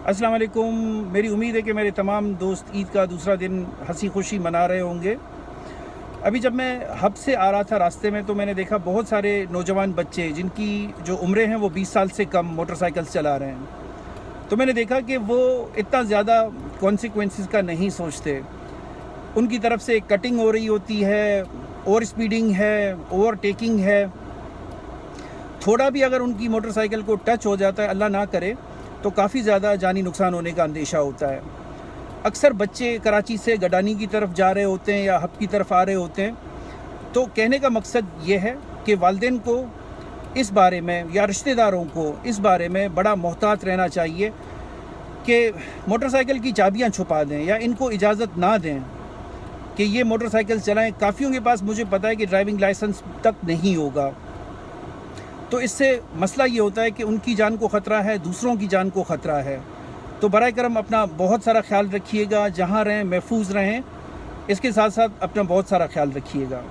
अस्सलाम वालेकुम। मेरी उम्मीद है कि मेरे तमाम दोस्त ईद का दूसरा दिन हंसी खुशी मना रहे होंगे। अभी जब मैं हब से आ रहा था रास्ते में, तो मैंने देखा बहुत सारे नौजवान बच्चे जिनकी जो उम्रें हैं वो 20 साल से कम मोटरसाइकिल चला रहे हैं। तो मैंने देखा कि वो इतना ज़्यादा कॉन्सिक्वेंसेस का नहीं सोचते। उनकी तरफ से कटिंग हो रही होती है, ओवर स्पीडिंग है, ओवरटेकिंग है। थोड़ा भी अगर उनकी मोटरसाइकिल को टच हो जाता है, अल्लाह ना करे, तो काफ़ी ज़्यादा जानी नुकसान होने का अंदेशा होता है। अक्सर बच्चे कराची से गडानी की तरफ जा रहे होते हैं या हब की तरफ आ रहे होते हैं। तो कहने का मकसद ये है कि वालिदैन को इस बारे में या रिश्तेदारों को इस बारे में बड़ा मोहतात रहना चाहिए कि मोटरसाइकिल की चाबियां छुपा दें या इनको इजाज़त ना दें कि ये मोटरसाइकिल चलाएं। काफ़ियों के पास मुझे पता है कि ड्राइविंग लाइसेंस तक नहीं होगा। तो इससे मसला ये होता है कि उनकी जान को ख़तरा है, दूसरों की जान को ख़तरा है। तो बराए करम अपना बहुत सारा ख्याल रखिएगा, जहाँ रहें महफूज रहें, इसके साथ साथ अपना बहुत सारा ख्याल रखिएगा।